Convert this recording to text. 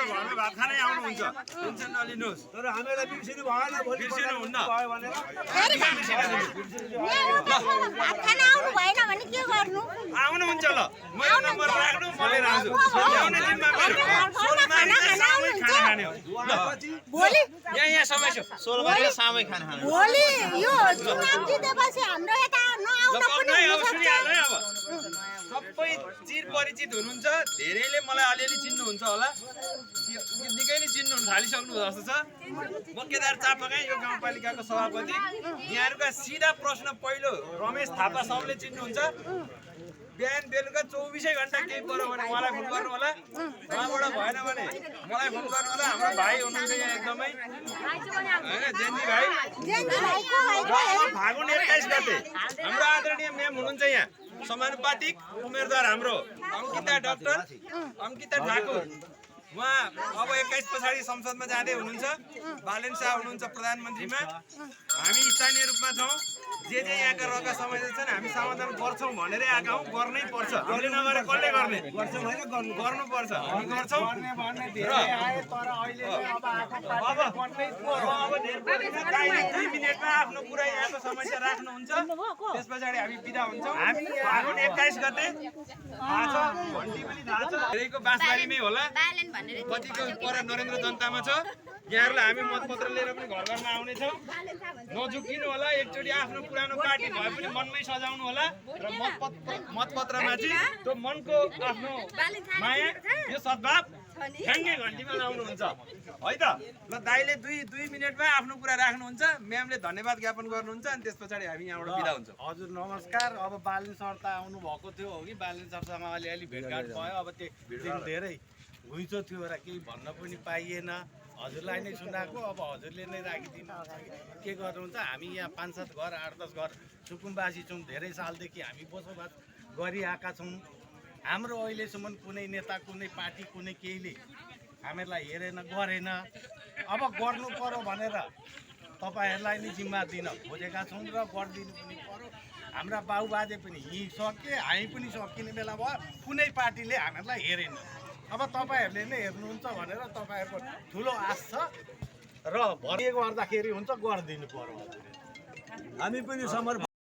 हाम्रो घरमा भात खानै आउनुहुन्छ टेन्सन नलिनुहोस् तर हामीलाई बिर्सिनु भएन भोलि बिर्सिनु हुन्न भयो भनेर खाना आउनु भएन भने के गर्नु आउनुहुन्छ ल मेरो नम्बर राख्नु म लिएर आउँछु ल्याउने जिम्मा मेरो सोलमारी सामै खाना खाने हो ल भोलि यहाँ समय छ सोलमारी सामै खाना खानु भोलि यो चुनाव जितेपछि हाम्रो यता नआउन पनि हुनसक्छ अब सबै चिर परिचित हुनुहुन्छ धेरैले मलाई अलिअलि चिन्नुहुन्छ होला निकै नै चिन्नु थालिसक्नु जस्तो छ म केदार चापागाई यो गाउँपालिकाको सभापति यहाँहरुका सीधा प्रश्न पहिलो रमेश थापा सबले चिन्नुहुन्छ बिहान बेलुका 24 घण्टा केही पर्यो भने मलाई फोन गर्नु होला उहाँबाट भएन भने मलाई फोन गर्नु होला हाम्रो भाइ हुनुहुन्छ यहाँ एकदमै हैन जेन्जी भाइ फागुन 21 गते हाम्रो आदरणीय म्याम हुनुहुन्छ यहाँ समानुपातिक उम्मेदवार हाम्रो अंकिता डाक्टर अंकिता ठाकुर उहाँ अब 21 पछाडि संसदमा जाँदै हुनुहुन्छ बालेन शाह हुनुहुन्छ प्रधानमन्त्रीमा हामी स्थानीय रूपमा छौं जे यहाँका रहेका समस्या छन् हामी समाधान गर्छौं भनेरै आएका हौं गर्नै पर्छ अहिले नगरे कसले गर्ने गर्छौं हैन गर्नु पर्छ हामी गर्छौं भन्ने धेरै आए तर अहिले अब आएको पार्टी बन्नै पर्यो अब धेरै 2 मिनेटमा आफ्नो कुरा यहाँको समस्या राख्नुहुन्छ त्यसपछि हामी बिदा हुन्छौं हामी फागुन 21 गते थाहा छ घण्टी पनि थाहा छ धेरैको बासबारीमै होला कतिको पर नरेन्द्र जनतामा छ यहाँहरुलाई हामी मतपत्र लिएर पनि घर घरमा आउने छौं नझुकिनु होला एकचोटी आफ्नो पुरानो पार्टी भए पनि मनमै सजाउनु होला र मतपत्रमा चाहिँ त्यो मनको आफ्नो माया यो सद्भाव ठ्याङ्गे घण्टीमा लाउनुहुन्छ है त ल दाइले 2 मिनेटमा आफ्नो कुरा राख्नुहुन्छ म्यामले धन्यवाद ज्ञापन गर्नुहुन्छ अनि त्यसपछि हामी यहाँबाट बिदा हुन्छौं हजुर नमस्कार अब बालिन सर त आउनु भएको थियो हो कि बालिन सरसँग अलिअलि भेटघाट भयो अब त्यो दिन धेरै घुइँचो थियो र केही भन्न पनि पाइएन हजुरलाई नै सुनाएको अब हजुरले नै राखिदिनु के गर्नुहुन्छ हामी यहाँ 5-7 घर 8-10 घर सुकुम्बासी छौँ धेरै सालदेखि हामी बसोबास गरिआएका छौँ हाम्रो अहिलेसम्म कुनै नेता कुनै पार्टी कुनै केहीले हामीहरूलाई हेरेन गरेन अब गर्नु पर्यो भनेर तपाईहरुलाई नै जिम्मा दिन खोजेका छौँ र गरिदिनु पनि पर्यो हाम्रा बाउबाजे पनि हिँडिसके हामी पनि सकिने बेला भयो कुनै पार्टीले हामीहरूलाई हेरेन अब तपाईहरुले नै हेर्नुहुन्छ भनेर तपाईहरुको ठुलो आश छ र भरे गर्दाखेरि हुन्छ गरिदिनु पर्यो हामी पनि समर्पण